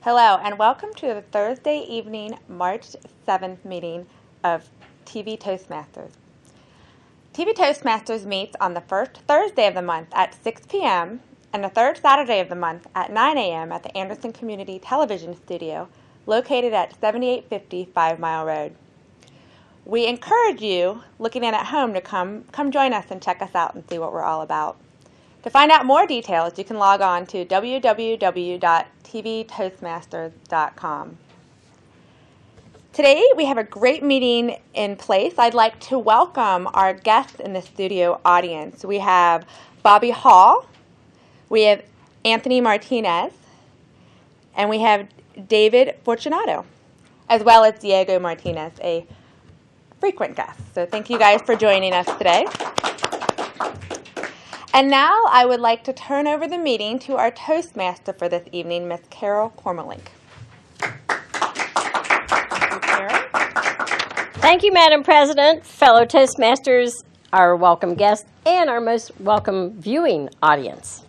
Hello, and welcome to the Thursday evening, March 7th meeting of TV Toastmasters. TV Toastmasters meets on the first Thursday of the month at 6 p.m. and the third Saturday of the month at 9 a.m. at the Anderson Community Television Studio, located at 7850 5 Mile Road. We encourage you, looking in at home, to come join us and check us out and see what we're all about. To find out more details, you can log on to www.tvtoastmasters.com. Today, we have a great meeting in place. I'd like to welcome our guests in the studio audience. We have Bobby Hall, we have Anthony Martinez, and we have David Fortunato, as well as Diego Martinez, a frequent guest. So thank you guys for joining us today. And now I would like to turn over the meeting to our Toastmaster for this evening, Miss Carol Kormelink. Thank you, Madam President, fellow Toastmasters, our welcome guests, and our most welcome viewing audience.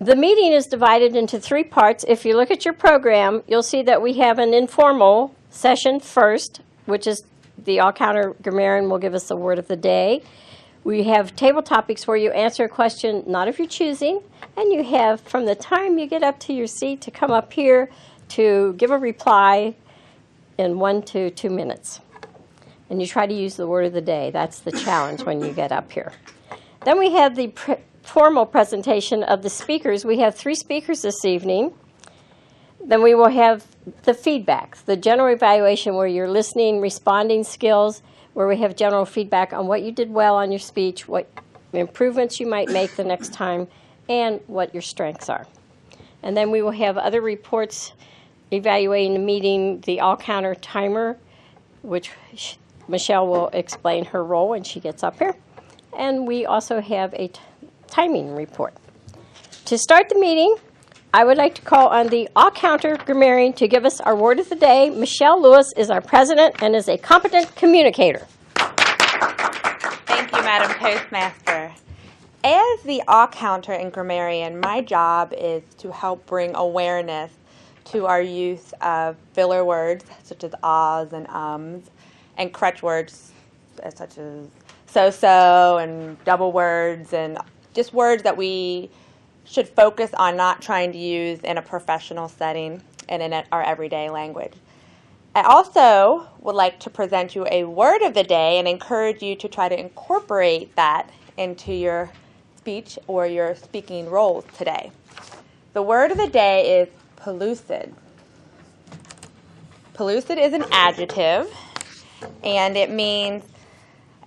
The meeting is divided into three parts. If you look at your program, you'll see that we have an informal session first, which is the all-counter grammarian will give us the word of the day. We have table topics where you answer a question not of your choosing, and you have from the time you get up to your seat to come up here to give a reply in 1 to 2 minutes. And you try to use the word of the day. That's the challenge when you get up here. Then we have the formal presentation of the speakers. We have 3 speakers this evening. Then we will have the feedback, the general evaluation where you're listening, responding skills, where we have general feedback on what you did well on your speech, what improvements you might make the next time, and what your strengths are. And then we will have other reports evaluating the meeting, the all-counter timer, which Michelle will explain her role when she gets up here. And we also have a timing report. To start the meeting, I would like to call on the all-counter grammarian to give us our word of the day. Michelle Lewis is our president and is a competent communicator. Thank you, Madam Toastmaster. As the all-counter and grammarian, my job is to help bring awareness to our use of filler words such as ahs and ums, and crutch words such as so-so and double words, and just words that we should focus on not trying to use in a professional setting and in our everyday language. I also would like to present you a word of the day and encourage you to try to incorporate that into your speech or your speaking roles today. The word of the day is pellucid. Pellucid is an adjective, and it means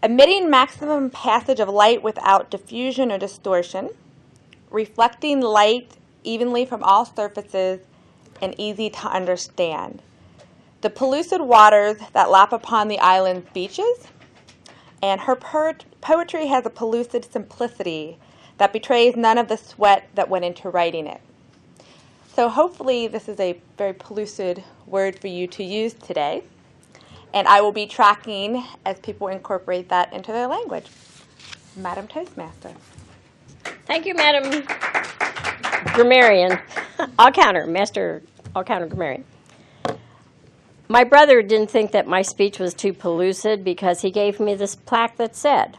emitting maximum passage of light without diffusion or distortion, reflecting light evenly from all surfaces, and easy to understand. The pellucid waters that lap upon the island's beaches, and her poetry has a pellucid simplicity that betrays none of the sweat that went into writing it. So hopefully this is a very pellucid word for you to use today, and I will be tracking as people incorporate that into their language. Madam Toastmaster. Thank you, Madam Grammarian, all-counter, master all-counter grammarian. My brother didn't think that my speech was too pellucid because he gave me this plaque that said,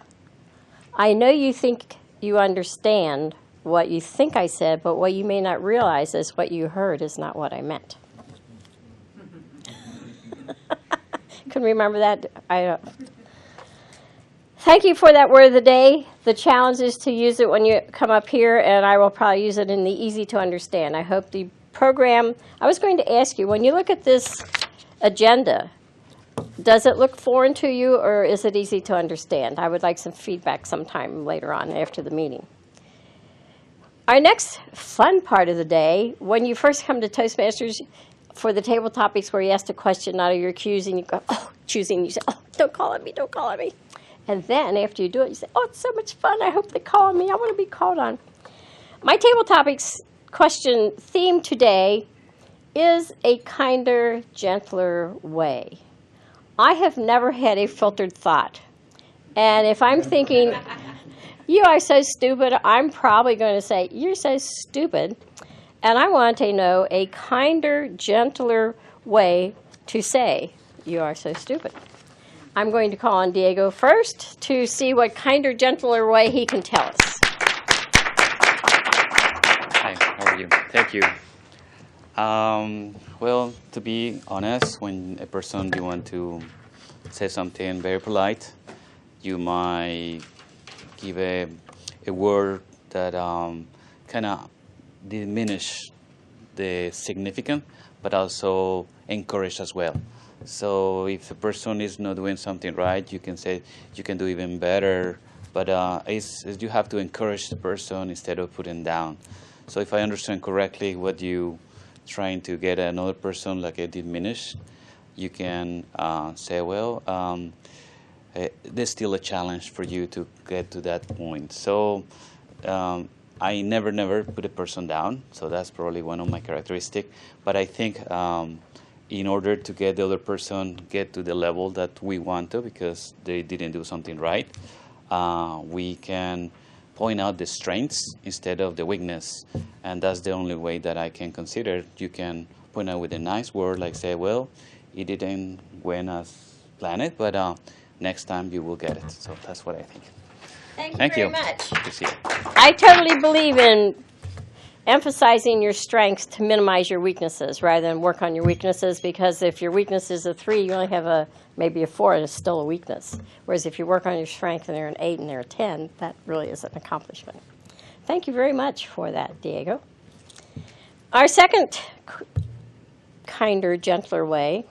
"I know you think you understand what you think I said, but what you may not realize is what you heard is not what I meant." Can remember that? Thank you for that word of the day. The challenge is to use it when you come up here, and I will probably use it in the easy to understand. I hope the program, I was going to ask you, when you look at this agenda, does it look foreign to you or is it easy to understand? I would like some feedback sometime later on after the meeting. Our next fun part of the day, when you first come to Toastmasters for the table topics where you ask a question out of your choosing, you go, oh, choosing, you say, oh, don't call on me, don't call on me. And then after you do it, you say, oh, it's so much fun. I hope they call on me. I want to be called on. My table topics question theme today is a kinder, gentler way. I have never had a filtered thought. And if I'm thinking, you are so stupid, I'm probably going to say, you're so stupid. And I want to know a kinder, gentler way to say, "You are so stupid." I'm going to call on Diego first to see what kinder, gentler way he can tell us. Hi, how are you? Thank you. Well, to be honest, when a person you want to say something very polite, you might give a word that kind of diminish the significance, but also encourage as well. So if the person is not doing something right, you can say you can do even better, but you have to encourage the person instead of putting down. So if I understand correctly what you trying to get another person like a diminish, you can say, well, there's still a challenge for you to get to that point. So I never put a person down, so that's probably one of my characteristics. But I think in order to get the other person get to the level that we want to, because they didn't do something right, we can point out the strengths instead of the weakness, and that's the only way that I can consider. You can point out with a nice word, like say, well, it didn't win as planned, but next time you will get it. So that's what I think. Thank you very much. Good to see you. I totally believe in emphasizing your strengths to minimize your weaknesses rather than work on your weaknesses, because if your weakness is a 3, you only have maybe a 4 and it's still a weakness. Whereas if you work on your strength and they're an 8 and they're a 10, that really is an accomplishment. Thank you very much for that, Diego. Our second kinder, gentler way,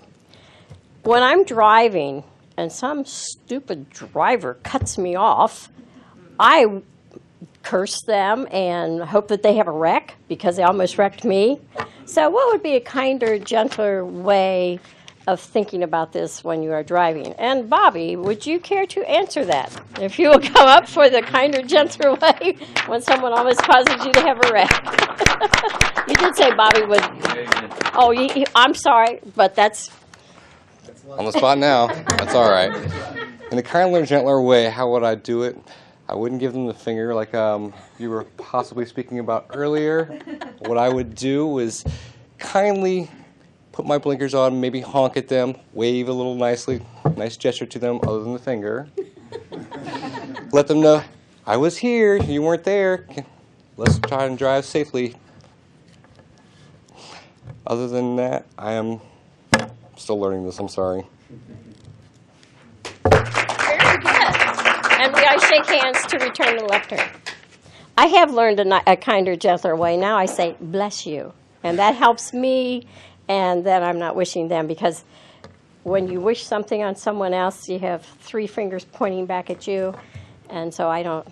when I'm driving and some stupid driver cuts me off, I curse them and hope that they have a wreck because they almost wrecked me. So what would be a kinder, gentler way of thinking about this when you are driving? And Bobby, would you care to answer that? If you will come up for the kinder, gentler way when someone almost causes you to have a wreck. You did say Bobby would. Oh, I'm sorry, but that's on the spot now. That's all right. In a kinder, gentler way, how would I do it? I wouldn't give them the finger like you were possibly speaking about earlier. What I would do is kindly put my blinkers on, maybe honk at them, wave a little nice gesture to them other than the finger. Let them know, I was here, you weren't there. Let's try and drive safely. Other than that, I am still learning this, I'm sorry. And we always shake hands to return the left turn. I have learned a kinder, gentler way. Now I say, bless you. And that helps me, and then I'm not wishing them, because when you wish something on someone else, you have 3 fingers pointing back at you, and so I don't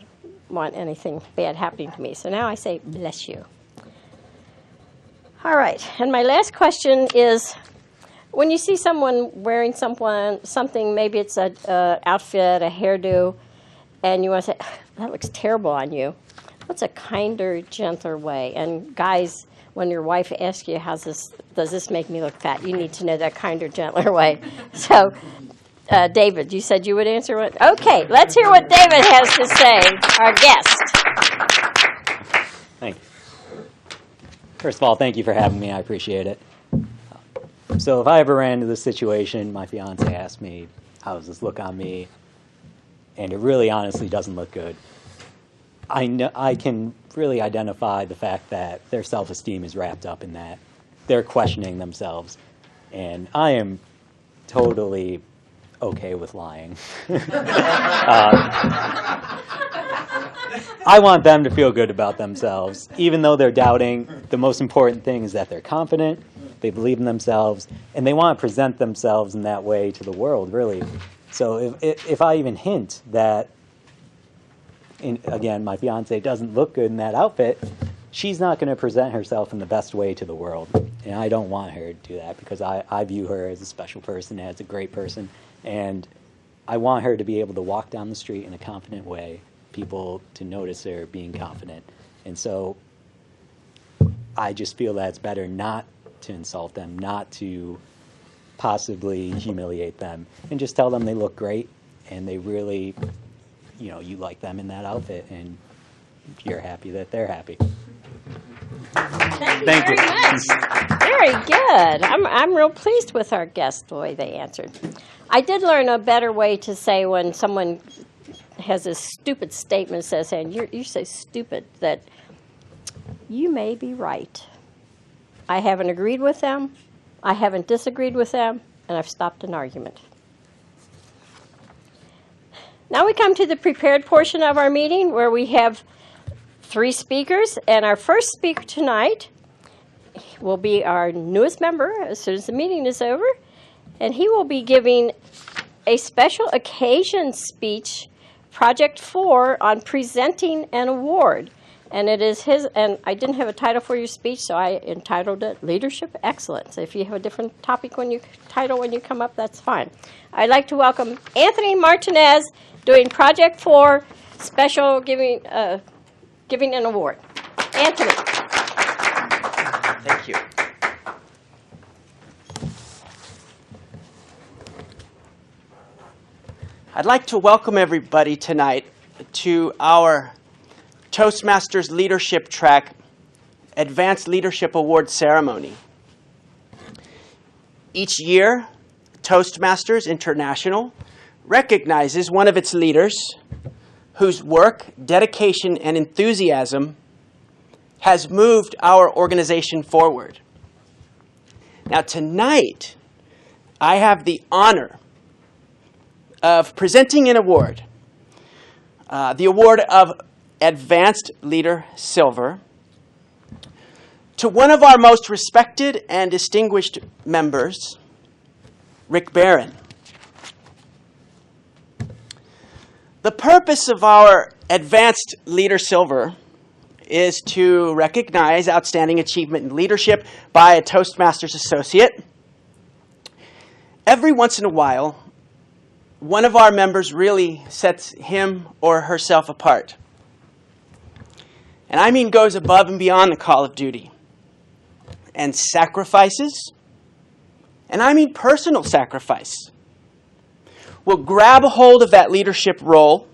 want anything bad happening to me. So now I say, bless you. All right, and my last question is, when you see someone wearing something, maybe it's an outfit, a hairdo, and you want to say, that looks terrible on you, what's a kinder, gentler way? And guys, when your wife asks you, does this make me look fat? You need to know that kinder, gentler way. So, David, you said you would answer what? Okay, let's hear what David has to say, our guest. Thanks. First of all, thank you for having me. I appreciate it. So if I ever ran into this situation, my fiance asked me, how does this look on me? And it really honestly doesn't look good. I can really identify the fact that their self-esteem is wrapped up in that. They're questioning themselves. And I am totally okay with lying. I want them to feel good about themselves. Even though they're doubting, the most important thing is that they're confident, they believe in themselves, and they want to present themselves in that way to the world, really. So if I even hint that, again, my fiance doesn't look good in that outfit, she's not going to present herself in the best way to the world. And I don't want her to do that, because I view her as a special person, as a great person. And I want her to be able to walk down the street in a confident way, people to notice her being confident. And so I just feel that it's better not to insult them, not to possibly humiliate them, and just tell them they look great and they really, you like them in that outfit and you're happy that they're happy. Thank Thank you very much. Very good. I'm real pleased with our guests, the way they answered. I did learn a better way to say when someone has a stupid statement, says, and you say stupid, that you may be right. I haven't agreed with them, I haven't disagreed with them, and I've stopped an argument. Now we come to the prepared portion of our meeting where we have 3 speakers, and our first speaker tonight will be our newest member as soon as the meeting is over, and he will be giving a special occasion speech, Project 4, on presenting an award. And it is his, and I didn't have a title for your speech, so I entitled it Leadership Excellence. If you have a different topic when you come up, that's fine. I'd like to welcome Anthony Martinez doing Project 4 special giving an award. Anthony. Thank you. I'd like to welcome everybody tonight to our Toastmasters Leadership Track Advanced Leadership Award Ceremony. Each year, Toastmasters International recognizes one of its leaders whose work, dedication, and enthusiasm has moved our organization forward. Now tonight, I have the honor of presenting an award, the award of Advanced Leader Silver, to one of our most respected and distinguished members, Rick Barron. The purpose of our Advanced Leader Silver is to recognize outstanding achievement in leadership by a Toastmasters associate. Every once in a while, one of our members really sets him or herself apart. And I mean goes above and beyond the call of duty and sacrifices, and I mean personal sacrifice, will grab a hold of that leadership role.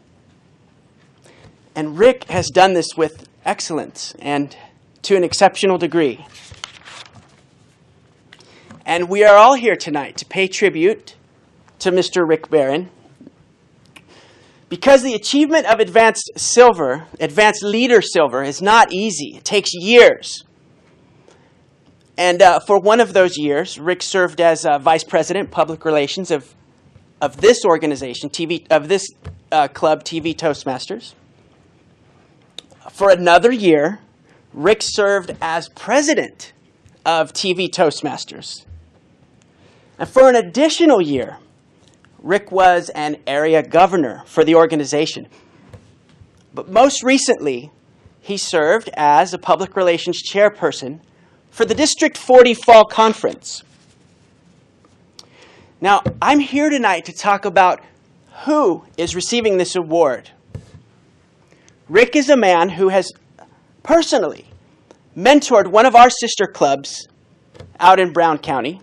And Rick has done this with excellence and to an exceptional degree. And we are all here tonight to pay tribute to Mr. Rick Barron, because the achievement of Advanced Leader Silver is not easy. It takes years. And for one of those years, Rick served as Vice President, Public Relations of this organization, this club, TV Toastmasters. For another year, Rick served as President of TV Toastmasters. And for an additional year, Rick was an area governor for the organization. But most recently, he served as a public relations chairperson for the District 40 Fall Conference. Now, I'm here tonight to talk about who is receiving this award. Rick is a man who has personally mentored one of our sister clubs out in Brown County.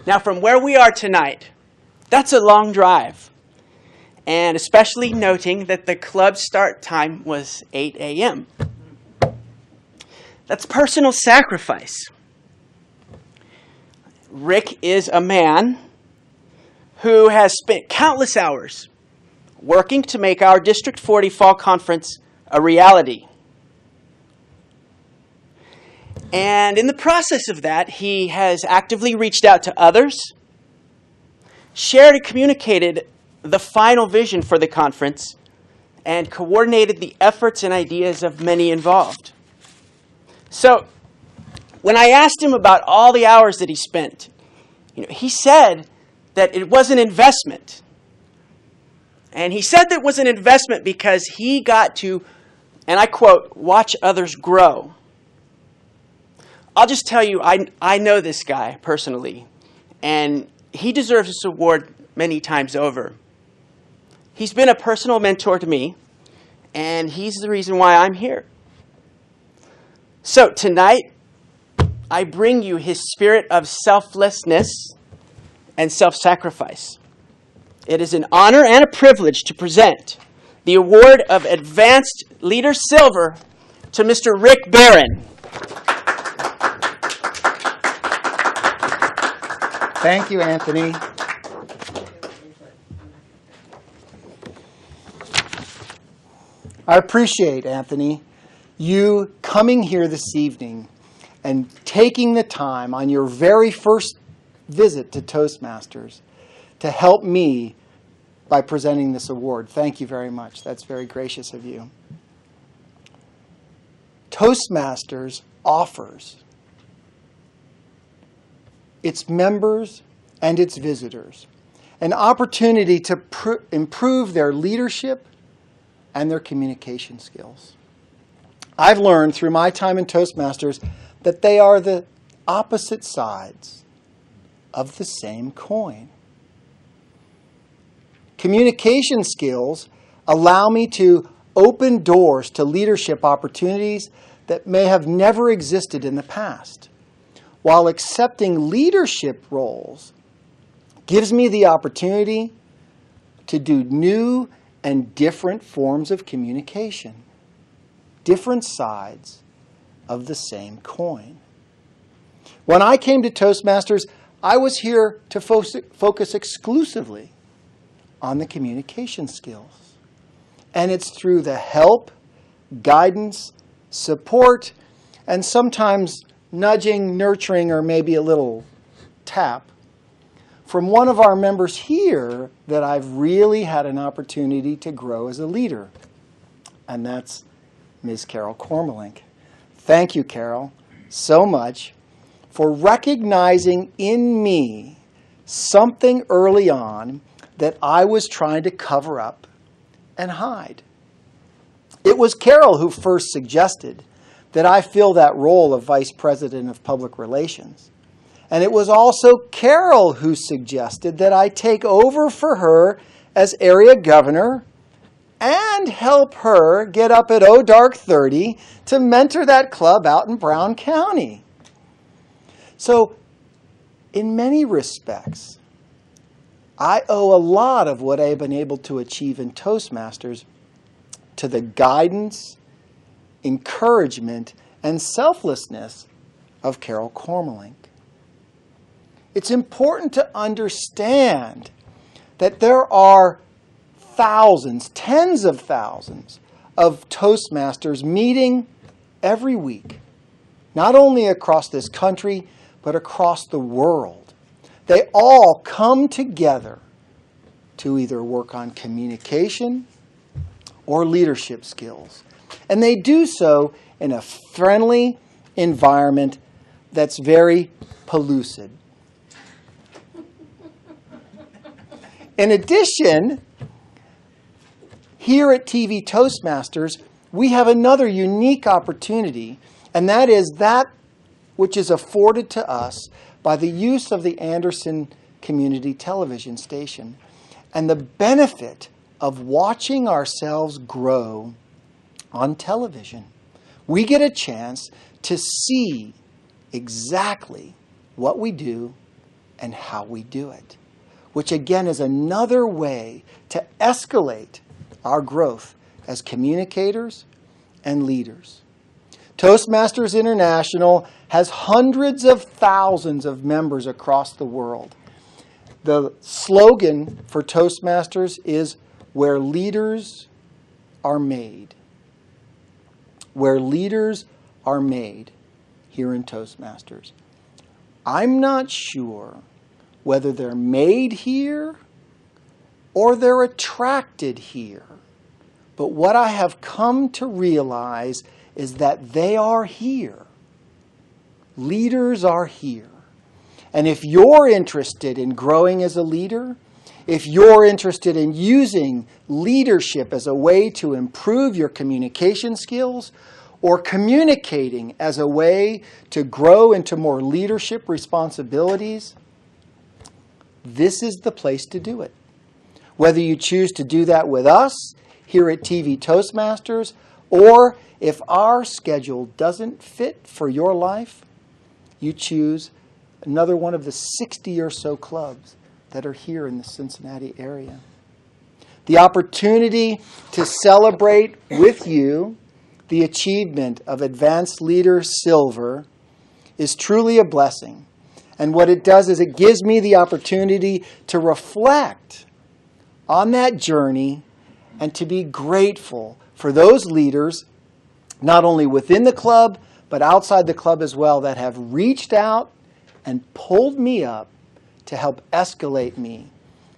Now, from where we are tonight, that's a long drive, and especially noting that the club start time was 8 a.m. That's personal sacrifice. Rick is a man who has spent countless hours working to make our District 40 Fall Conference a reality. And in the process of that, he has actively reached out to others, shared and communicated the final vision for the conference, and coordinated the efforts and ideas of many involved. So, when I asked him about all the hours that he spent, he said that it was an investment. And he said that it was an investment because he got to, and I quote, watch others grow. I'll just tell you, I know this guy personally, and he deserves this award many times over. He's been a personal mentor to me, and he's the reason why I'm here. So tonight, I bring you his spirit of selflessness and self-sacrifice. It is an honor and a privilege to present the award of Advanced Leader Silver to Mr. Rick Barron. Thank you, Anthony. I appreciate, Anthony, you coming here this evening and taking the time on your very first visit to Toastmasters to help me by presenting this award. Thank you very much. That's very gracious of you. Toastmasters offers its members and its visitors an opportunity to improve their leadership and their communication skills. I've learned through my time in Toastmasters that they are the opposite sides of the same coin. Communication skills allow me to open doors to leadership opportunities that may have never existed in the past, while accepting leadership roles gives me the opportunity to do new and different forms of communication, different sides of the same coin. When I came to Toastmasters, I was here to focus exclusively on the communication skills. And it's through the help, guidance, support, and sometimes nudging, nurturing, or maybe a little tap from one of our members here that I've really had an opportunity to grow as a leader. And that's Ms. Carol Kormelink. Thank you, Carol, so much for recognizing in me something early on that I was trying to cover up and hide. It was Carol who first suggested that I fill that role of Vice President of Public Relations. And it was also Carol who suggested that I take over for her as area governor and help her get up at dark 30 to mentor that club out in Brown County. So, in many respects, I owe a lot of what I've been able to achieve in Toastmasters to the guidance, encouragement, and selflessness of Carol Kormelink. It's important to understand that there are thousands, tens of thousands of Toastmasters meeting every week, not only across this country, but across the world. They all come together to either work on communication or leadership skills. And they do so in a friendly environment that's very pellucid. In addition, here at TV Toastmasters, we have another unique opportunity, and that is that which is afforded to us by the use of the Anderson Community Television Station and the benefit of watching ourselves grow on television. We get a chance to see exactly what we do and how we do it, which again is another way to escalate our growth as communicators and leaders. Toastmasters International has hundreds of thousands of members across the world. The slogan for Toastmasters is "Where leaders are made." Where leaders are made here in Toastmasters. I'm not sure whether they're made here or they're attracted here. But what I have come to realize is that they are here. Leaders are here. And if you're interested in growing as a leader, if you're interested in using leadership as a way to improve your communication skills, or communicating as a way to grow into more leadership responsibilities, this is the place to do it. Whether you choose to do that with us here at TV Toastmasters, or if our schedule doesn't fit for your life, you choose another one of the 60 or so clubs that are here in the Cincinnati area. The opportunity to celebrate with you the achievement of Advanced Leader Silver is truly a blessing. And what it does is it gives me the opportunity to reflect on that journey and to be grateful for those leaders, not only within the club, but outside the club as well, that have reached out and pulled me up to help escalate me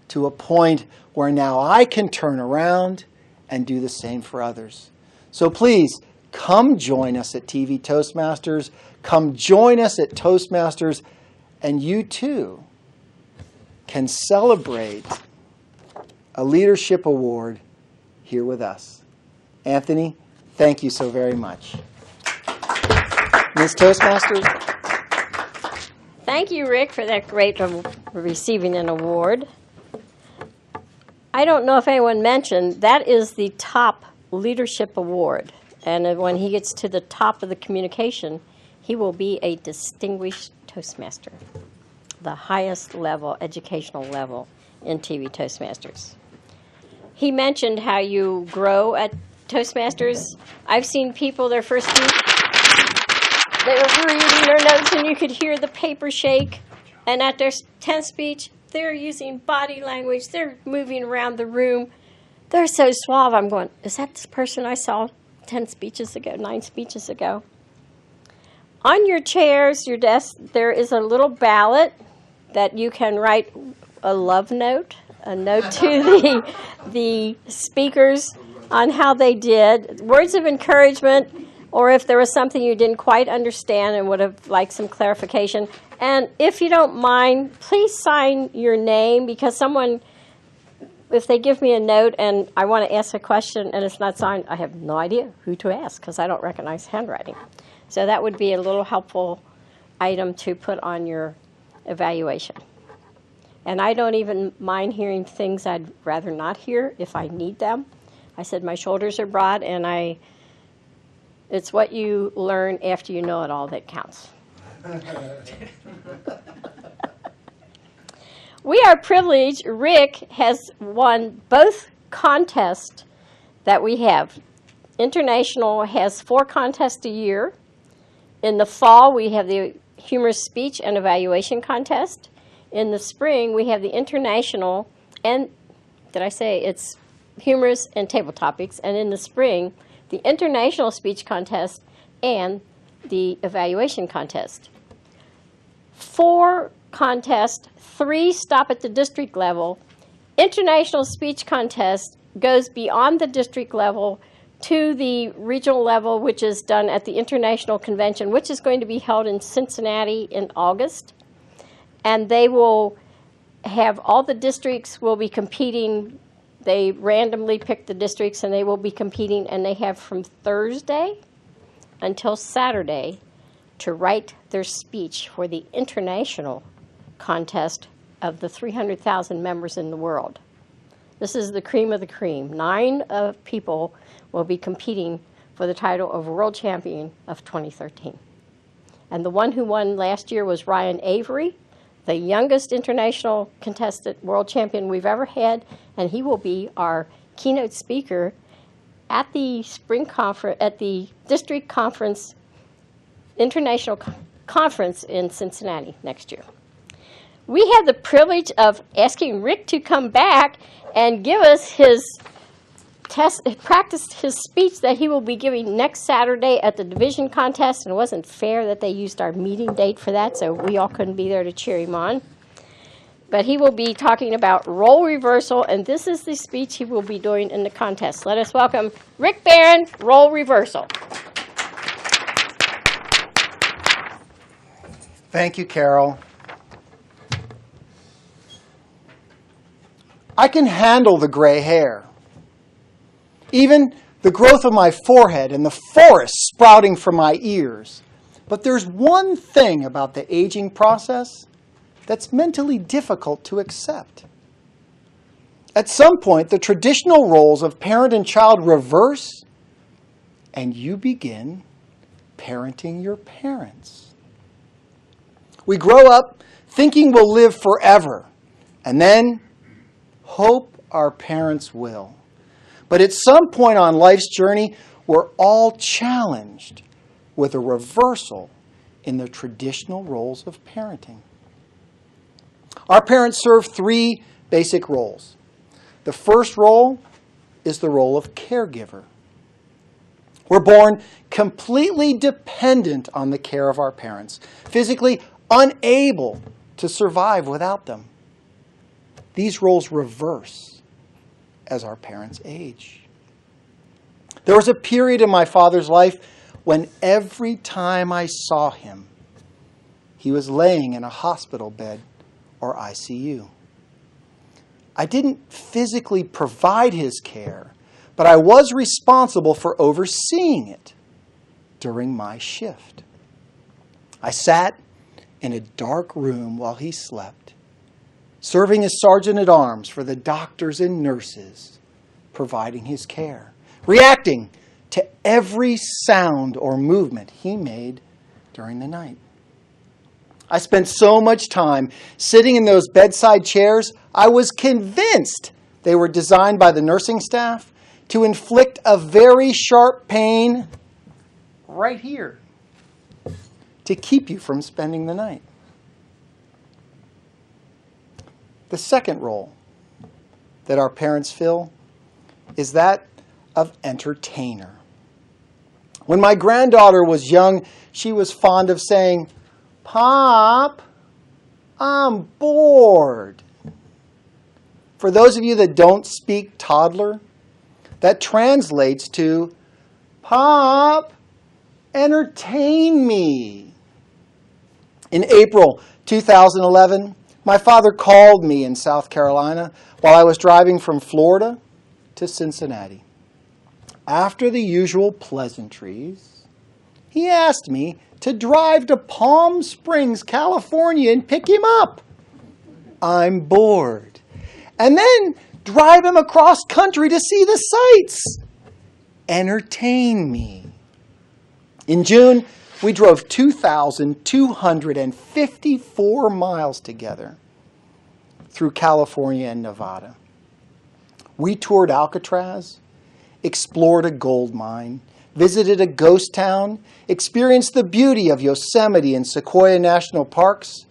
to a point where now I can turn around and do the same for others. So please, come join us at TV Toastmasters. Come join us at Toastmasters, and you too can celebrate a leadership award here with us. Anthony, thank you so very much. Ms. Toastmaster? Thank you, Rick, for that great receiving an award. I don't know if anyone mentioned, that is the top leadership award. And when he gets to the top of the communication, he will be a distinguished Toastmaster, the highest level, educational level in TV Toastmasters. He mentioned how you grow at Toastmasters. I've seen people, their first week, they were reading their notes and you could hear the paper shake. And at their 10th speech, they're using body language. They're moving around the room. They're so suave. I'm going, is that the person I saw 9 speeches ago? On your chairs, your desk, there is a little ballot that you can write a love note, a note to the speakers on how they did, words of encouragement, or if there was something you didn't quite understand and would have liked some clarification. And if you don't mind, please sign your name, because someone, if they give me a note and I want to ask a question and it's not signed, I have no idea who to ask because I don't recognize handwriting. So that would be a little helpful item to put on your evaluation. And I don't even mind hearing things I'd rather not hear if I need them. I said my shoulders are broad, and it's what you learn after you know it all that counts. We are privileged. Rick has won both contests that we have. International has 4 contests a year. In the fall, we have the humorous speech and evaluation contest. In the spring, we have the international, and did I say it's humorous and table topics? And in the spring, the international speech contest and the evaluation contest. 4 contests, 3 stop at the district level. International speech contest goes beyond the district level to the regional level, which is done at the International Convention, which is going to be held in Cincinnati in August. And they will have, all the districts will be competing. They randomly pick the districts and they will be competing, and they have from Thursday until Saturday to write their speech for the international contest of the 300,000 members in the world. This is the cream of the cream. 9 people will be competing for the title of World Champion of 2013. And the one who won last year was Ryan Avery, the youngest international contestant world champion we've ever had, and he will be our keynote speaker at the spring conference, at the district conference, international conference in Cincinnati next year. We had the privilege of asking Rick to come back and give us his practiced his speech that he will be giving next Saturday at the division contest, and it wasn't fair that they used our meeting date for that, so we all couldn't be there to cheer him on. But he will be talking about role reversal, and this is the speech he will be doing in the contest. Let us welcome Rick Barron, role reversal. Thank you, Carol. I can handle the gray hair, even the growth of my forehead and the forest sprouting from my ears. But there's one thing about the aging process that's mentally difficult to accept. At some point, the traditional roles of parent and child reverse, and you begin parenting your parents. We grow up thinking we'll live forever, and then hope our parents will. But at some point on life's journey, we're all challenged with a reversal in the traditional roles of parenting. Our parents serve three basic roles. The first role is the role of caregiver. We're born completely dependent on the care of our parents, physically unable to survive without them. These roles reverse as our parents age. There was a period in my father's life when every time I saw him, he was laying in a hospital bed or ICU. I didn't physically provide his care, but I was responsible for overseeing it during my shift. I sat in a dark room while he slept, serving as sergeant-at-arms for the doctors and nurses providing his care, reacting to every sound or movement he made during the night. I spent so much time sitting in those bedside chairs, I was convinced they were designed by the nursing staff to inflict a very sharp pain right here to keep you from spending the night. The second role that our parents fill is that of entertainer. When my granddaughter was young, she was fond of saying, "Pop, I'm bored." For those of you that don't speak toddler, that translates to, "Pop, entertain me." In April 2011, my father called me in South Carolina while I was driving from Florida to Cincinnati. After the usual pleasantries, he asked me to drive to Palm Springs, California and pick him up. I'm bored. And then drive him across country to see the sights. Entertain me. In June, we drove 2,254 miles together through California and Nevada. We toured Alcatraz, explored a gold mine, visited a ghost town, experienced the beauty of Yosemite and Sequoia National Parks,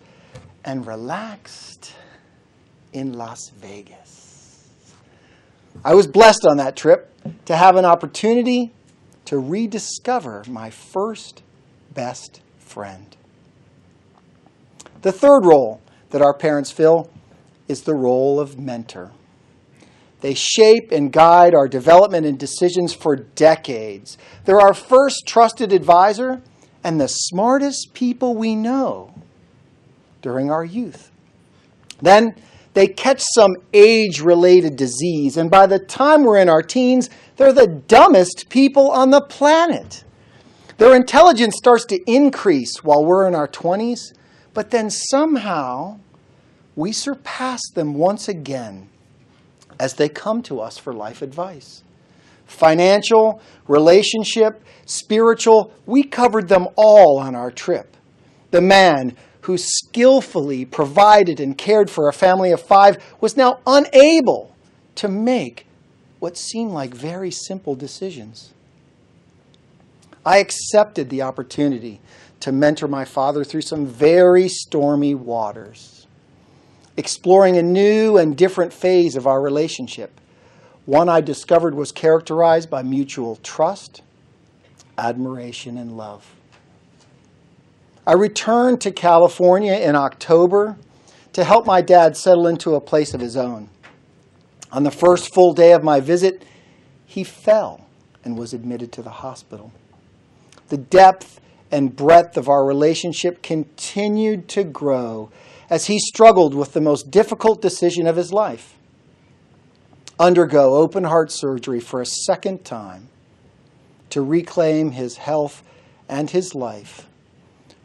and relaxed in Las Vegas. I was blessed on that trip to have an opportunity to rediscover my first best friend. The third role that our parents fill is the role of mentor. They shape and guide our development and decisions for decades. They're our first trusted advisor and the smartest people we know during our youth. Then they catch some age-related disease, and by the time we're in our teens, they're the dumbest people on the planet. Their intelligence starts to increase while we're in our 20s, but then somehow we surpass them once again as they come to us for life advice. Financial, relationship, spiritual, we covered them all on our trip. The man who skillfully provided and cared for a family of 5 was now unable to make what seemed like very simple decisions. I accepted the opportunity to mentor my father through some very stormy waters, exploring a new and different phase of our relationship. One I discovered was characterized by mutual trust, admiration, and love. I returned to California in October to help my dad settle into a place of his own. On the first full day of my visit, he fell and was admitted to the hospital. The depth and breadth of our relationship continued to grow as he struggled with the most difficult decision of his life: undergo open heart surgery for a second time to reclaim his health and his life,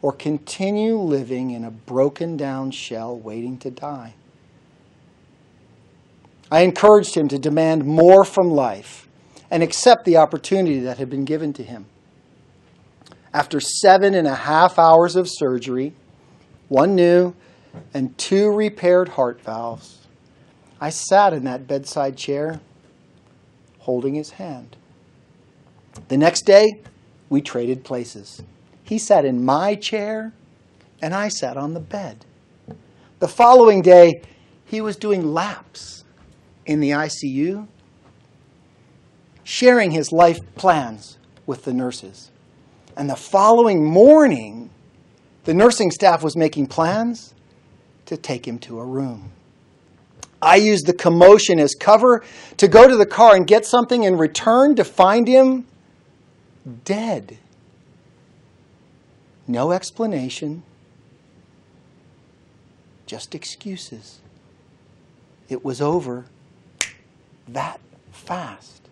or continue living in a broken down shell waiting to die. I encouraged him to demand more from life and accept the opportunity that had been given to him. After 7.5 hours of surgery, 1 new and 2 repaired heart valves, I sat in that bedside chair holding his hand. The next day, we traded places. He sat in my chair and I sat on the bed. The following day, he was doing laps in the ICU, sharing his life plans with the nurses. And the following morning, the nursing staff was making plans to take him to a room. I used the commotion as cover to go to the car and get something and return to find him dead. No explanation, just excuses. It was over that fast.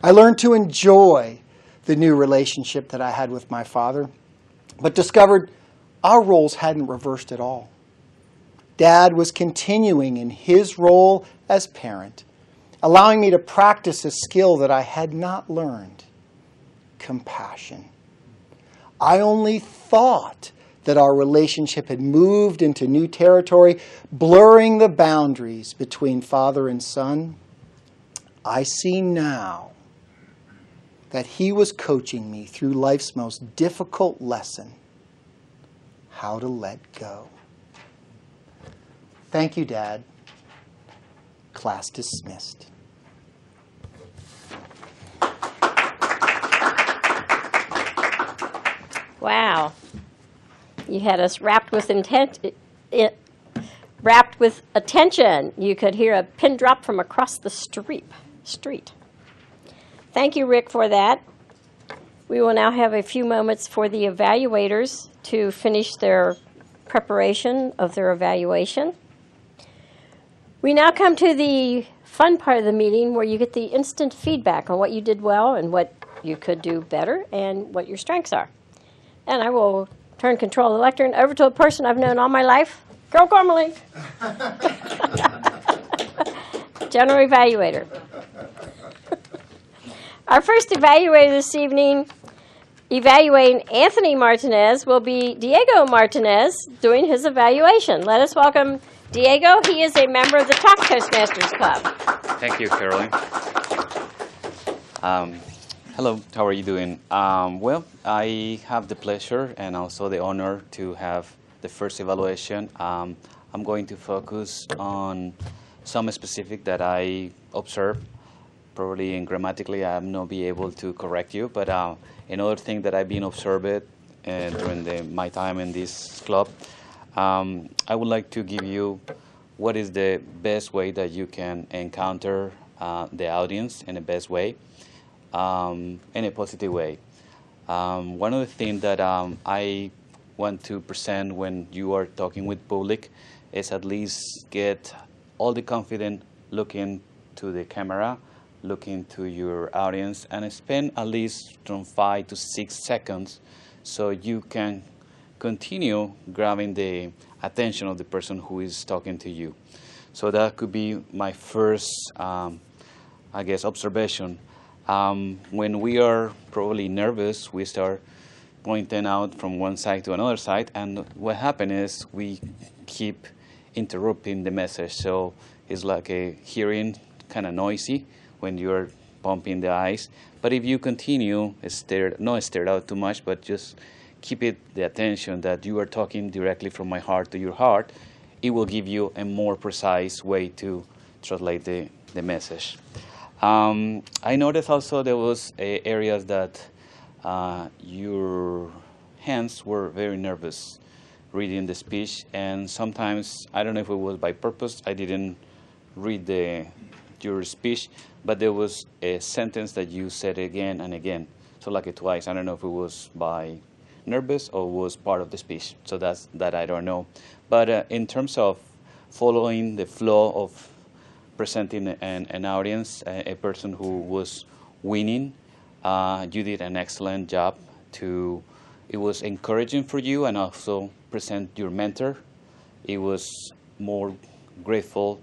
I learned to enjoy the new relationship that I had with my father, but discovered our roles hadn't reversed at all. Dad was continuing in his role as parent, allowing me to practice a skill that I had not learned: compassion. I only thought that our relationship had moved into new territory, blurring the boundaries between father and son. I see now that he was coaching me through life's most difficult lesson: how to let go. Thank you, Dad. Class dismissed. Wow. You had us wrapped with wrapped with attention. You could hear a pin drop from across the street. Thank you, Rick, for that. We will now have a few moments for the evaluators to finish their preparation of their evaluation. We now come to the fun part of the meeting where you get the instant feedback on what you did well and what you could do better and what your strengths are. And I will turn control of the lectern over to a person I've known all my life, Carol Kormelink, General Evaluator. Our first evaluator this evening, evaluating Anthony Martinez, will be Diego Martinez doing his evaluation. Let us welcome Diego. He is a member of the Toastmasters Club. Thank you, Caroline. Hello, how are you doing? Well, I have the pleasure and also the honor to have the first evaluation. I'm going to focus on some specific that I observed. Probably and grammatically I will not be able to correct you, but another thing that I've been observed during my time in this club, I would like to give you what is the best way that you can encounter the audience in the best way, in a positive way. One of the things that I want to present when you are talking with public is at least get all the confidence looking to the camera, looking to your audience, and spend at least from 5 to 6 seconds so you can continue grabbing the attention of the person who is talking to you. So that could be my first, I guess, observation. When we are probably nervous, we start pointing out from one side to another side, and what happens is we keep interrupting the message. So it's like a hearing kind of noisy when you're pumping the eyes. But if you continue, not stare out too much, but just keep the attention that you are talking directly from my heart to your heart, it will give you a more precise way to translate the message. I noticed also there was areas that your hands were very nervous reading the speech, and sometimes, I don't know if it was by purpose, I didn't read your speech, but there was a sentence that you said again and again, so like it twice. I don't know if it was by nervous or was part of the speech, so that I don't know. But in terms of following the flow of presenting an audience, a person who was winning, you did an excellent job. It was encouraging for you, and also present your mentor. It was more grateful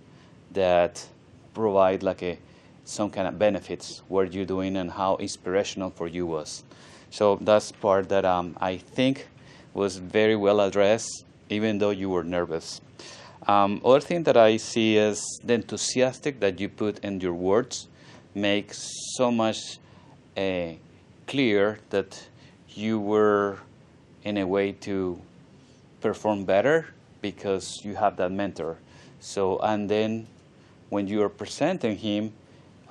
that provide like some kind of benefits what you're doing and how inspirational for you was. So that's part that I think was very well addressed, even though you were nervous. Other thing that I see is the enthusiastic that you put in your words makes so much clear that you were in a way to perform better because you have that mentor. So, and then when you are presenting him,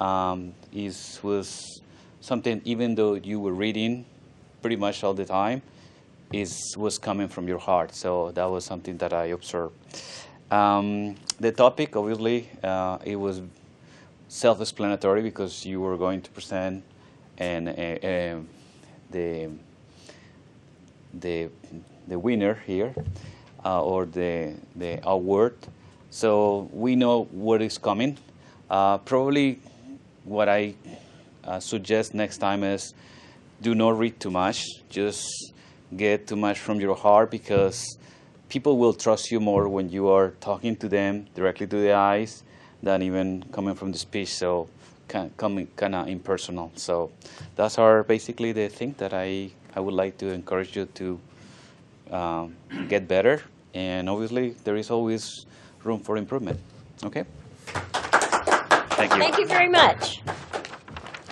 was something, even though you were reading pretty much all the time, was coming from your heart. So that was something that I observed. The topic, obviously, it was self-explanatory because you were going to present the winner here, or the award. So we know what is coming. Probably what I suggest next time is do not read too much. Just get too much from your heart, because people will trust you more when you are talking to them directly to the eyes than even coming from the speech. So coming kind of impersonal. So that's basically the thing that I would like to encourage you to get better. And obviously there is always room for improvement. Okay? Thank you. Thank you very much.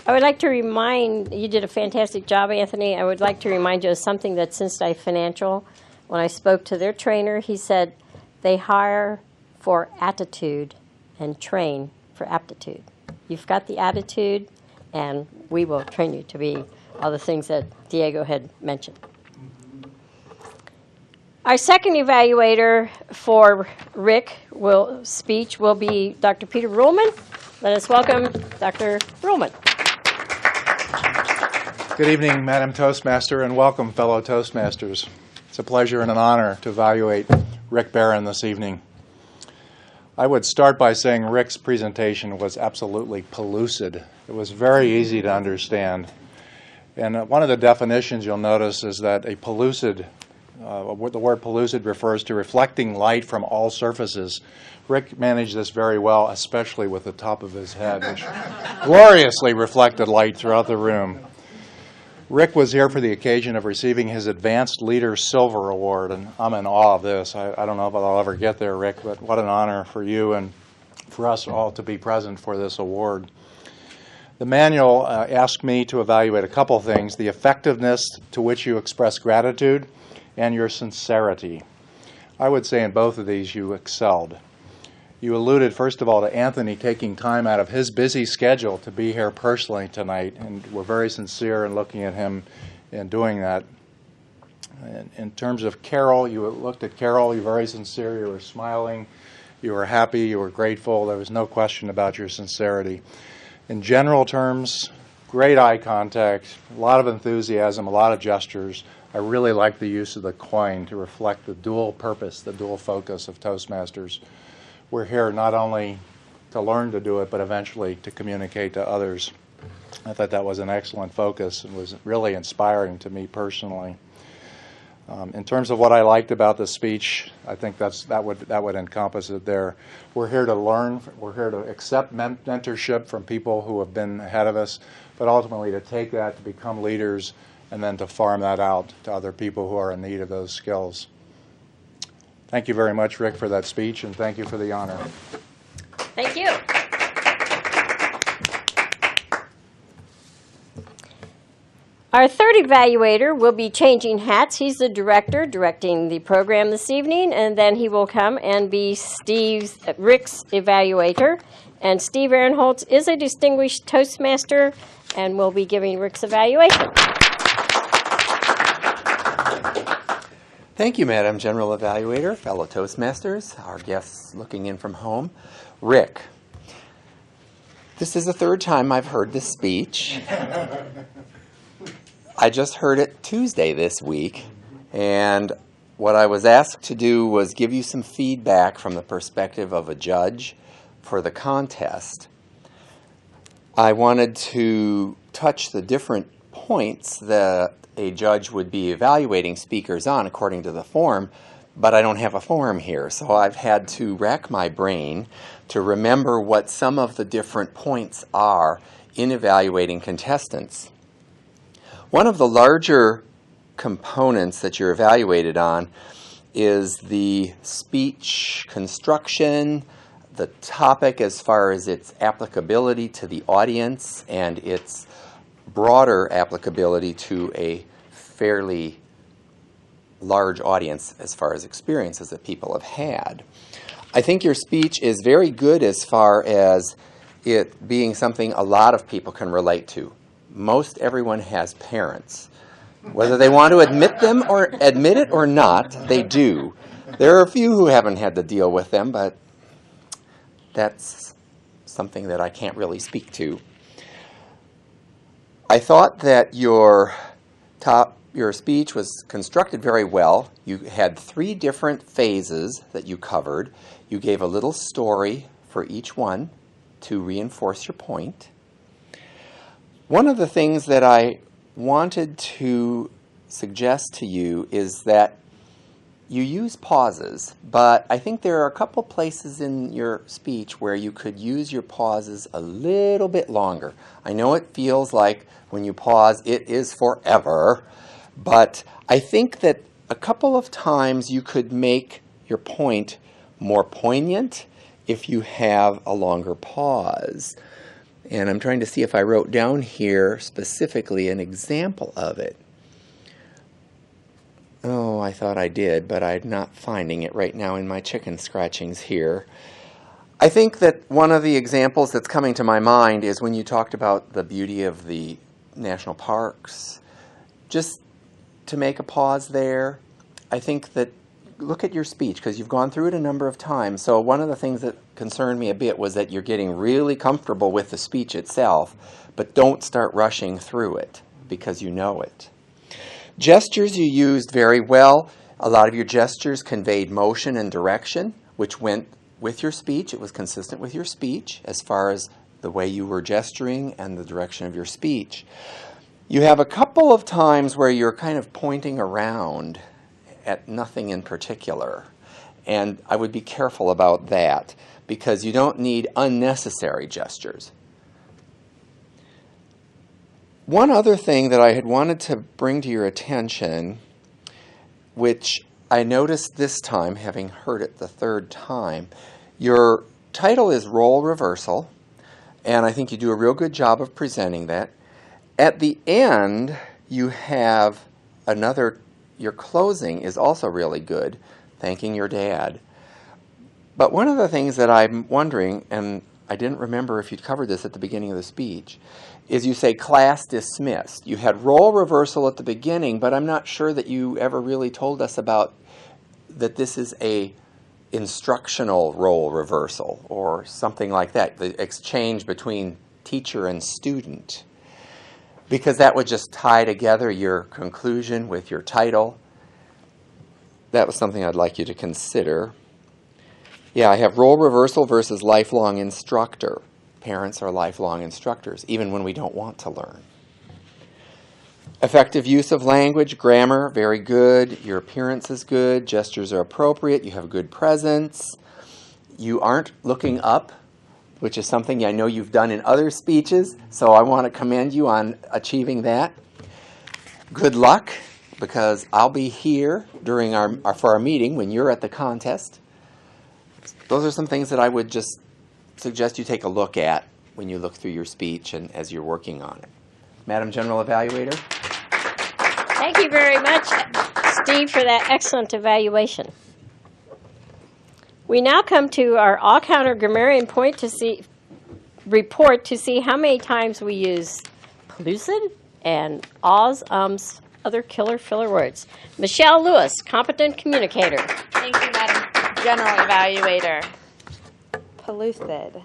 I would like to remind, you did a fantastic job, Anthony. I would like to remind you of something that Cincinnati Financial, when I spoke to their trainer, he said they hire for attitude and train for aptitude. You've got the attitude, and we will train you to be all the things that Diego had mentioned. Our second evaluator for speech will be Dr. Peter Ruhlman. Let us welcome Dr. Ruhlman. Good evening, Madam Toastmaster, and welcome, fellow Toastmasters. It's a pleasure and an honor to evaluate Rick Barron this evening. I would start by saying Rick's presentation was absolutely pellucid. It was very easy to understand. And one of the definitions you'll notice is that a pellucid, the word pellucid refers to reflecting light from all surfaces. Rick managed this very well, especially with the top of his head, which gloriously reflected light throughout the room. Rick was here for the occasion of receiving his Advanced Leader Silver Award, and I'm in awe of this. I don't know if I'll ever get there, Rick, but what an honor for you and for us all to be present for this award. The manual asked me to evaluate a couple things: the effectiveness to which you express gratitude and your sincerity. I would say in both of these you excelled. You alluded, first of all, to Anthony taking time out of his busy schedule to be here personally tonight, and we're very sincere in looking at him and doing that. In terms of Carol, you looked at Carol, you were very sincere, you were smiling, you were happy, you were grateful. There was no question about your sincerity. In general terms, great eye contact, a lot of enthusiasm, a lot of gestures. I really like the use of the coin to reflect the dual purpose, the dual focus of Toastmasters. We're here not only to learn to do it, but eventually to communicate to others. I thought that was an excellent focus and was really inspiring to me personally. In terms of what I liked about the speech, I think that would encompass it there. We're here to learn. We're here to accept mentorship from people who have been ahead of us, but ultimately to take that, to become leaders, and then to farm that out to other people who are in need of those skills. Thank you very much, Rick, for that speech, and thank you for the honor. Thank you. Our third evaluator will be changing hats. He's the director directing the program this evening, and then he will come and be Rick's evaluator. And Steve Ehrenholtz is a distinguished Toastmaster and will be giving Rick's evaluation. Thank you, Madam General Evaluator, fellow Toastmasters, our guests looking in from home. Rick, this is the third time I've heard this speech. I just heard it Tuesday this week, and what I was asked to do was give you some feedback from the perspective of a judge for the contest. I wanted to touch the different points that a judge would be evaluating speakers on according to the form, but I don't have a form here, so I've had to rack my brain to remember what some of the different points are in evaluating contestants. One of the larger components that you're evaluated on is the speech construction, the topic as far as its applicability to the audience, and its broader applicability to a fairly large audience as far as experiences that people have had. I think your speech is very good as far as it being something a lot of people can relate to. Most everyone has parents. Whether they want to admit it or not, they do. There are a few who haven't had to deal with them, but that's something that I can't really speak to. I thought that your speech was constructed very well. You had 3 different phases that you covered. You gave a little story for each one to reinforce your point. One of the things that I wanted to suggest to you is that you use pauses, but I think there are a couple places in your speech where you could use your pauses a little bit longer. I know it feels like when you pause it is forever, but I think that a couple of times you could make your point more poignant if you have a longer pause. And I'm trying to see if I wrote down here specifically an example of it. Oh, I thought I did, but I'm not finding it right now in my chicken scratchings here. I think that one of the examples that's coming to my mind is when you talked about the beauty of the national parks. Just to make a pause there, I think that look at your speech, because you've gone through it a number of times. So one of the things that concerned me a bit was that you're getting really comfortable with the speech itself, but don't start rushing through it because you know it. Gestures you used very well. A lot of your gestures conveyed motion and direction, which went with your speech. It was consistent with your speech as far as the way you were gesturing and the direction of your speech. You have a couple of times where you're kind of pointing around at nothing in particular. And I would be careful about that because you don't need unnecessary gestures. One other thing that I had wanted to bring to your attention, which I noticed this time, having heard it the 3rd time, your title is Role Reversal, and I think you do a real good job of presenting that. At the end, you have your closing is also really good, thanking your dad. But one of the things that I'm wondering, and I didn't remember if you'd covered this at the beginning of the speech, is you say class dismissed. You had role reversal at the beginning, but I'm not sure that you ever really told us about that this is a instructional role reversal or something like that, the exchange between teacher and student. Because that would just tie together your conclusion with your title. That was something I'd like you to consider. Yeah, I have role reversal versus lifelong instructor. Parents are lifelong instructors, even when we don't want to learn. Effective use of language, grammar, very good. Your appearance is good. Gestures are appropriate. You have good presence. You aren't looking up, which is something I know you've done in other speeches, so I want to commend you on achieving that. Good luck, because I'll be here during for our meeting when you're at the contest. Those are some things that I would just suggest you take a look at when you look through your speech and as you're working on it. Madam General Evaluator. Thank you very much, Steve, for that excellent evaluation. We now come to our all-counter grammarian report to see how many times we use pellucid and ahs, ums, other killer filler words. Michelle Lewis, competent communicator. Thank you, Madam General Evaluator. Pellucid.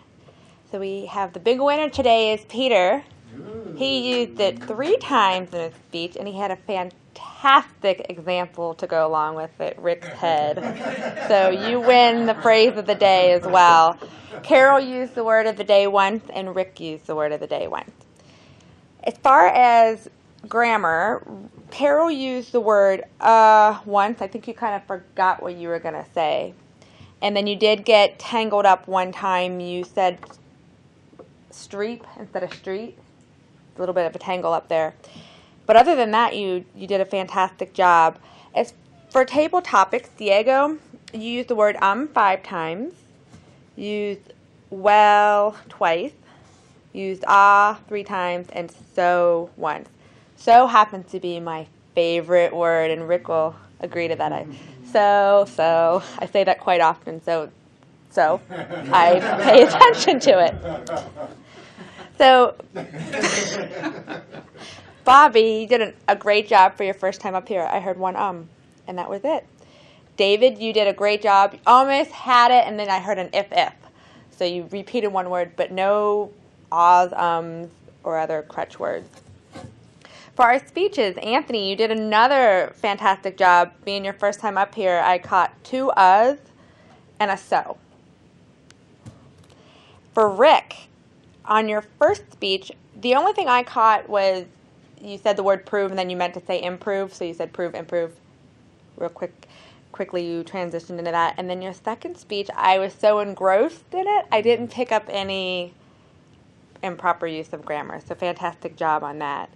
So we have the big winner today is Peter. He used it 3 times in his speech, and he had a fantastic example to go along with it, Rick's head. So you win the phrase of the day as well. Carol used the word of the day once, and Rick used the word of the day once. As far as grammar, Carol used the word once. I think you kind of forgot what you were going to say. And then you did get tangled up one time. You said streep instead of street. A little bit of a tangle up there. But other than that, you did a fantastic job. As for table topics, Diego, you used the word 5 times. You used well twice. You used 3 times, and so once. So happens to be my favorite word, and Rick will agree to that. I say that quite often, so I pay attention to it. So, Bobby, you did a great job for your first time up here. I heard one and that was it. David, you did a great job. You almost had it, and then I heard an if. So you repeated one word, but no ahs, or other crutch words. For our speeches, Anthony, you did another fantastic job. Being your first time up here, I caught 2 uhs and a so. For Rick, on your first speech, the only thing I caught was you said the word prove and then you meant to say improve, so you said prove, improve. Real quickly you transitioned into that. And then your second speech, I was so engrossed in it, I didn't pick up any improper use of grammar. So fantastic job on that.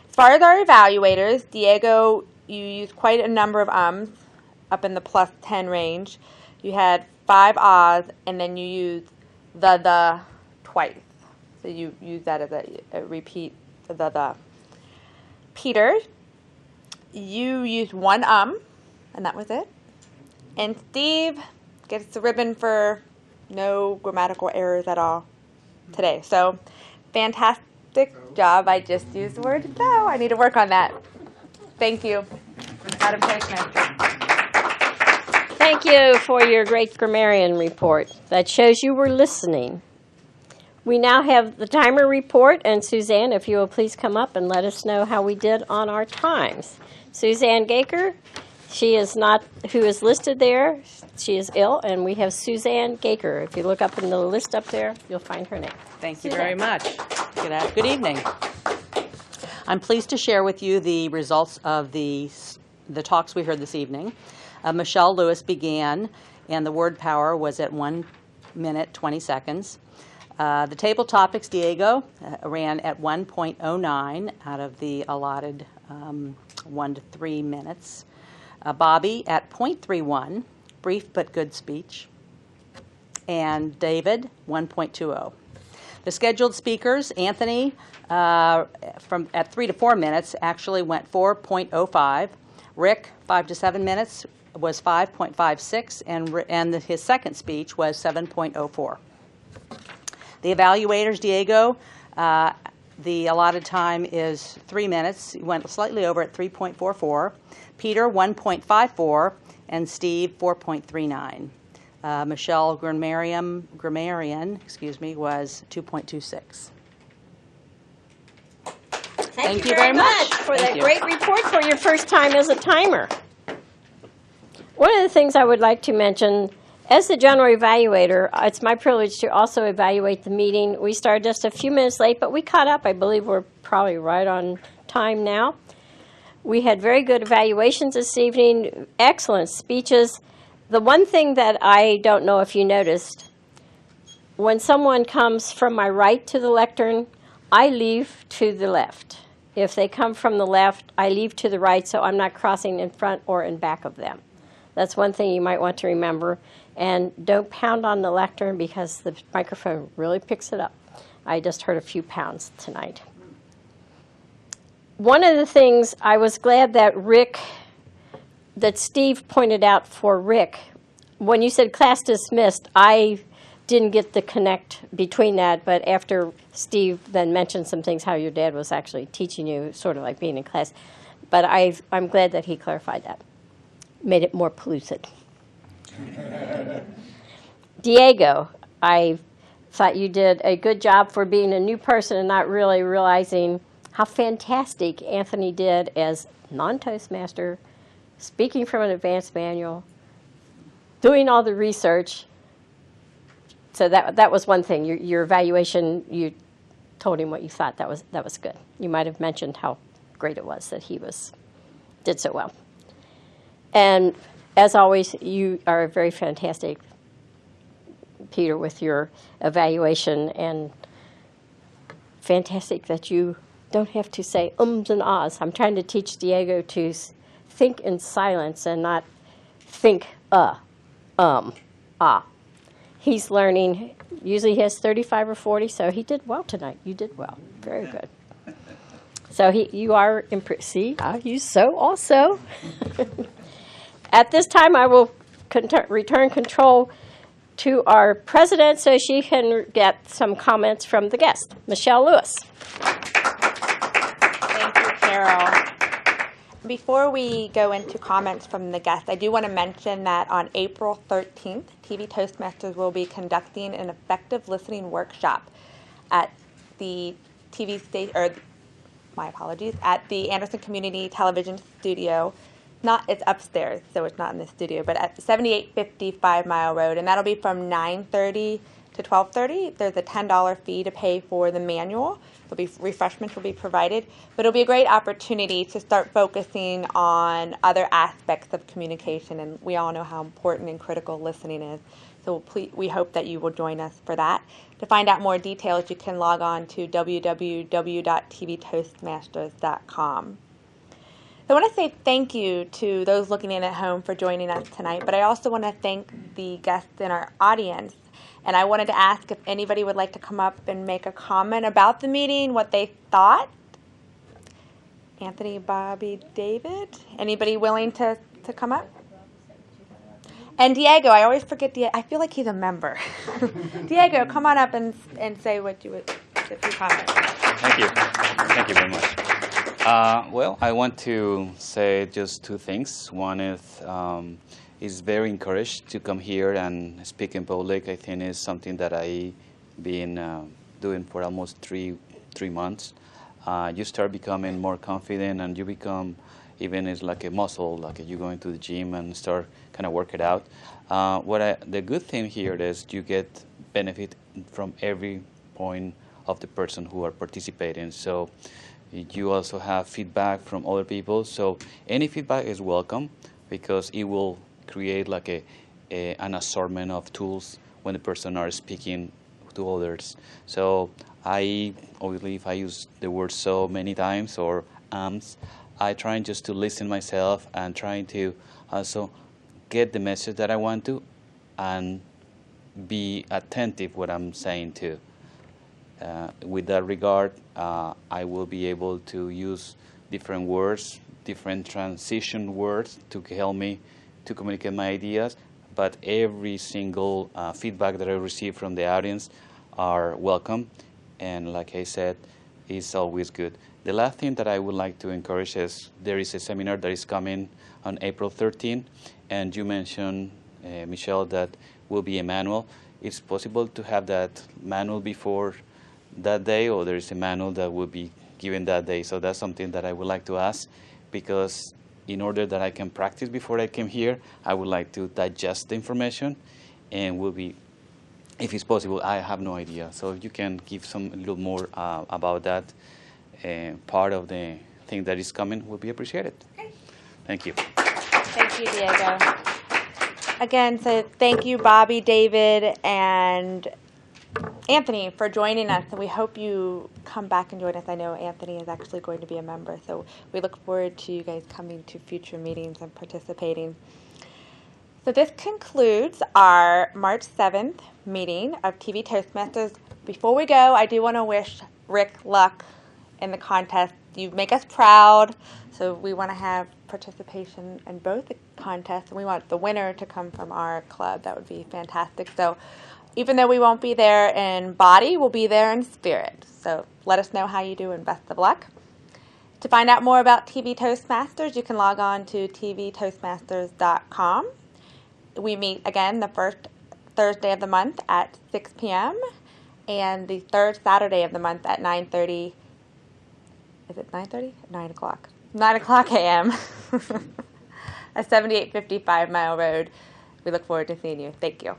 As far as our evaluators, Diego, you used quite a number of ums, up in the plus 10 range. You had 5 ahs, and then you used the twice. So you use that as a repeat, the. Peter, you used 1 and that was it. And Steve gets the ribbon for no grammatical errors at all today. So, fantastic job. I just used the word so. I need to work on that. Thank you, Madam Toastmaster. Thank you for your great grammarian report. That shows you were listening. We now have the timer report, and Suzanne, if you will please come up and let us know how we did on our times. Suzanne Gaker, she is not who is listed there. She is ill, and we have Suzanne Gaker. If you look up in the list up there, you'll find her name. Thank you very much. Good evening. I'm pleased to share with you the results of the talks we heard this evening. Michelle Lewis began, and the word power was at 1 minute, 20 seconds. The table topics, Diego ran at 1.09 out of the allotted 1 to 3 minutes. Bobby at 0.31, brief but good speech. And David, 1.20. The scheduled speakers, Anthony, at 3 to 4 minutes, actually went 4.05. Rick, 5 to 7 minutes, was 5.56, and his second speech was 7.04. The evaluators, Diego, the allotted time is 3 minutes. He went slightly over at 3.44. Peter, 1.54, and Steve, 4.39. Michelle Grammarian, was 2.26. Thank you very much for that great report for your first time as a timer. One of the things I would like to mention, as the general evaluator, it's my privilege to also evaluate the meeting. We started just a few minutes late, but we caught up. I believe we're probably right on time now. We had very good evaluations this evening, excellent speeches. The one thing that I don't know if you noticed, when someone comes from my right to the lectern, I leave to the left. If they come from the left, I leave to the right, so I'm not crossing in front or in back of them. That's one thing you might want to remember. And don't pound on the lectern because the microphone really picks it up. I just heard a few pounds tonight. One of the things I was glad that Steve pointed out for Rick, when you said class dismissed, I didn't get the connect between that, but after Steve then mentioned some things, how your dad was actually teaching you, sort of like being in class. But I'm glad that he clarified that. Made it more pellucid. Diego, I thought you did a good job for being a new person and not really realizing how fantastic Anthony did as non-Toastmaster, speaking from an advanced manual, doing all the research. So that was one thing. Your evaluation, you told him what you thought. That was good. You might have mentioned how great it was that he did so well. And as always, you are very fantastic, Peter, with your evaluation, and fantastic that you don't have to say ums and ahs. I'm trying to teach Diego to think in silence and not think ah. He's learning. Usually he has 35 or 40, so he did well tonight. You did well. Very good. So you are impressed. See, I use so also. At this time, I will return control to our president so she can get some comments from the guest, Michelle Lewis. Thank you, Carol. Before we go into comments from the guests, I do want to mention that on April 13th, TV Toastmasters will be conducting an effective listening workshop at the at the Anderson Community Television Studio. It's upstairs, so it's not in the studio, but at 7855 Mile Road, and that'll be from 9:30 to 12:30. There's a $10 fee to pay for the manual. Refreshments will be provided, but it'll be a great opportunity to start focusing on other aspects of communication, and we all know how important and critical listening is. So we hope that you will join us for that. To find out more details, you can log on to www.tvtoastmasters.com. So I want to say thank you to those looking in at home for joining us tonight, but I also want to thank the guests in our audience. And I wanted to ask if anybody would like to come up and make a comment about the meeting, what they thought. Anthony, Bobby, David, anybody willing to come up? And Diego, I always forget Diego. I feel like he's a member. Diego, come on up and say what you would, if you comment. Thank you. Thank you very much. Well, I want to say just two things. One is very encouraged to come here and speak in public. I think it's something that I've been doing for almost three months. You start becoming more confident, and you become, even it's like a muscle, like you go into the gym and start kind of work it out. The good thing here is you get benefit from every point of the person who are participating. So you also have feedback from other people. So any feedback is welcome, because it will create like an assortment of tools when the person are speaking to others. So obviously, if I use the word so many times or I try just to listen myself and trying to also get the message that I want to and be attentive what I'm saying too. With that regard, I will be able to use different words, different transition words to help me to communicate my ideas, but every single feedback that I receive from the audience are welcome, and like I said, it's always good. The last thing that I would like to encourage is there is a seminar that is coming on April 13, and you mentioned, Michelle, that will be a manual. It's possible to have that manual before that day, or there is a manual that will be given that day. So that's something that I would like to ask, because in order that I can practice before I came here, I would like to digest the information, and will be, if it's possible, I have no idea. So if you can give a little more about that part of the thing that is coming, will be appreciated. Okay. Thank you. Thank you, Diego. Again, so thank you, Bobby, David, and Anthony, for joining us, and we hope you come back and join us. I know Anthony is actually going to be a member, so we look forward to you guys coming to future meetings and participating. So this concludes our March 7th meeting of TV Toastmasters. Before we go, I do want to wish Rick luck in the contest. You make us proud, so we want to have participation in both the contests, and we want the winner to come from our club. That would be fantastic. So even though we won't be there in body, we'll be there in spirit. So let us know how you do, and best of luck. To find out more about TV Toastmasters, you can log on to tvtoastmasters.com. We meet again the first Thursday of the month at 6 p.m. and the third Saturday of the month at 9:30. Is it 9:30? 9 o'clock. 9 o'clock a.m. at 7855 Mile Road. We look forward to seeing you. Thank you.